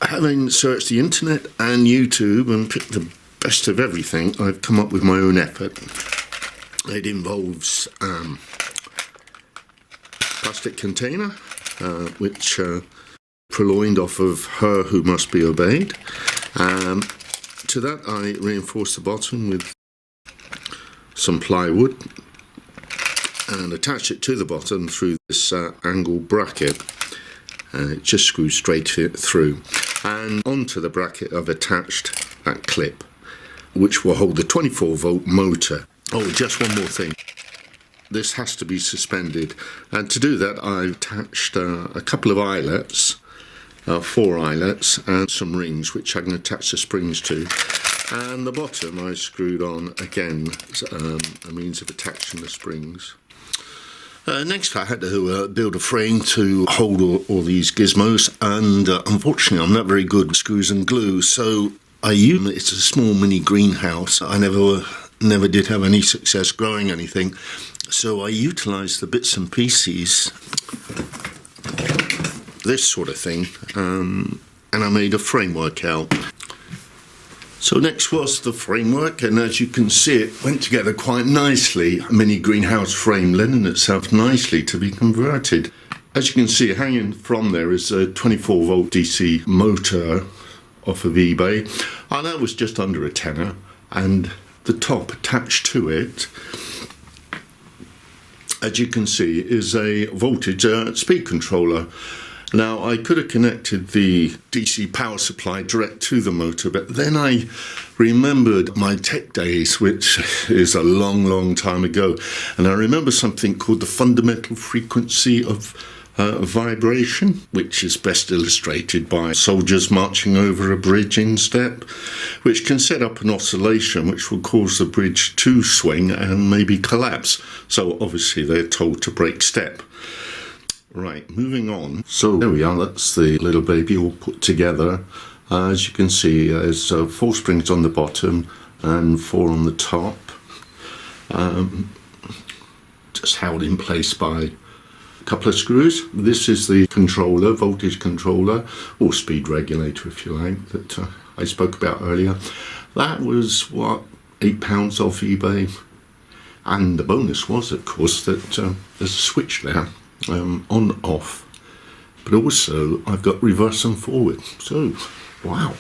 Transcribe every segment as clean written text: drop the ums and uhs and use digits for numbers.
Having searched the internet and YouTube and picked the best of everything, I've come up with my own effort. It involves plastic container, which purloined off of Her Who Must Be Obeyed. To that I reinforce the bottom with some plywood and attach it to the bottom through this angle bracket. It just screws straight through. And onto the bracket I've attached that clip, which will hold the 24-volt motor. Oh, just one more thing. This has to be suspended, and to do that I've attached a couple of eyelets, 4 eyelets, and some rings which I can attach the springs to. And the bottom I screwed on again as a means of attaching the springs. Next I had to build a frame to hold all these gizmos, and unfortunately I'm not very good with screws and glue, so it's a small mini greenhouse. I never did have any success growing anything, so I utilised the bits and pieces, this sort of thing, and I made a framework out. So next was the framework, and as you can see it went together quite nicely. A mini greenhouse frame lending itself nicely to be converted. As you can see, hanging from there is a 24-volt DC motor off of eBay, and that was just under a tenner, and the top attached to it, as you can see, is a voltage speed controller. Now, I could have connected the DC power supply direct to the motor, but then I remembered my tech days, which is a long time ago, and I remember something called the fundamental frequency of vibration, which is best illustrated by soldiers marching over a bridge in step, which can set up an oscillation which will cause the bridge to swing and maybe collapse. So obviously they're told to break step. Right, moving on. So there we are, that's the little baby all put together. As you can see, there's 4 springs on the bottom and 4 on the top. Just held in place by a couple of screws. This is the controller, voltage controller, or speed regulator if you like, that I spoke about earlier. That was, what, £8 off eBay. And the bonus was, of course, that there's a switch there. On off, but also I've got reverse and forward. So wow,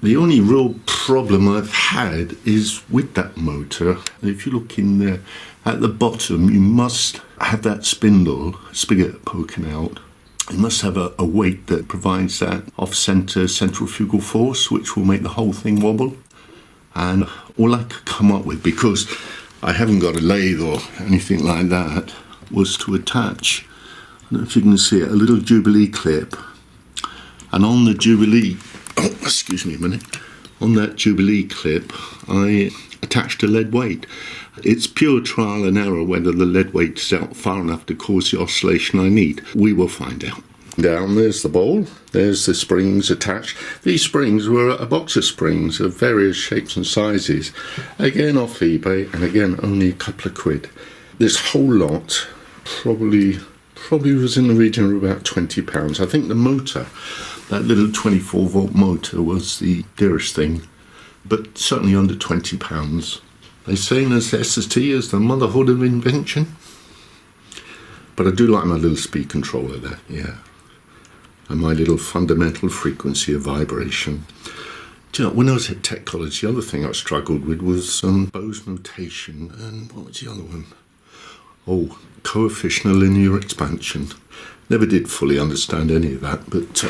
the only real problem I've had is with that motor. If you look in there at the bottom, you must have that spigot poking out. You must have a weight that provides that off-center centrifugal force, which will make the whole thing wobble. And all I could come up with, because I haven't got a lathe or anything like that, was to attach, I don't know if you can see it, a little Jubilee clip, and on the Jubilee, excuse me a minute, on that Jubilee clip I attached a lead weight. It's pure trial and error whether the lead weight is out far enough to cause the oscillation I need. We will find out. Down there's the bowl, there's the springs attached. These springs were a box of springs of various shapes and sizes, again off eBay, and again only a couple of quid. This whole lot probably was in the region of about £20. I think the motor, that little 24-volt motor, was the dearest thing, but certainly under £20. They say necessity is the motherhood of invention. But I do like my little speed controller there, yeah. And my little fundamental frequency of vibration. Do you know, when I was at tech college, the other thing I struggled with was Bose notation, and what was the other one? Oh, coefficient of linear expansion. Never did fully understand any of that, but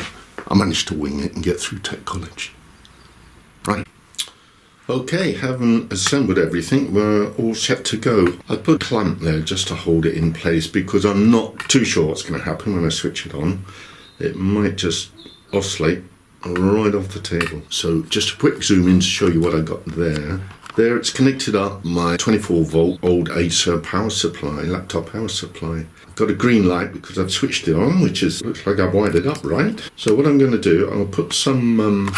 I managed to wing it and get through tech college. Right. Okay, having assembled everything, we're all set to go. I put a clamp there just to hold it in place because I'm not too sure what's going to happen when I switch it on. It might just oscillate right off the table. So just a quick zoom in to show you what I got there. There it's connected up my 24-volt old Acer power supply, laptop power supply. I've got a green light because I've switched it on, which looks like I've wired it up right. So what I'm going to do, I'll put some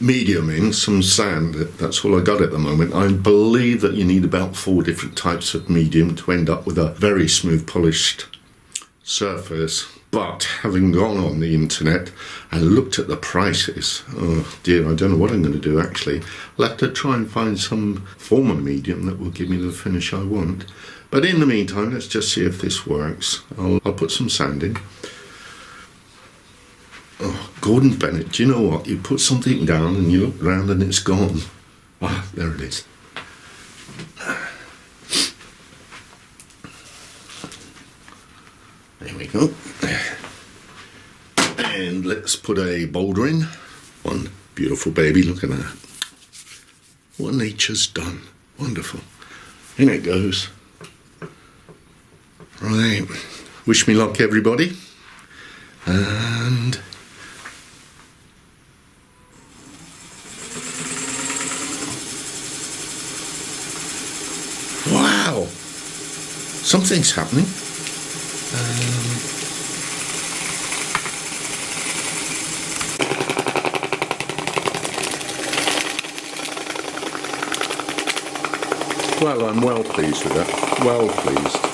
medium in, some sand. That's all I got at the moment. I believe that you need about 4 different types of medium to end up with a very smooth polished surface. But having gone on the internet and looked at the prices, oh dear, I don't know what I'm going to do actually. I'll have to try and find some form of medium that will give me the finish I want. But in the meantime, let's just see if this works. I'll put some sand in. Oh, Gordon Bennett, do you know what? You put something down and you look round and it's gone. Ah, there it is. There we go. And let's put a boulder in. One beautiful baby, look at that. What nature's done. Wonderful. In it goes. Right. Wish me luck, everybody. And wow, something's happening. Well, I'm well pleased with that. Well pleased.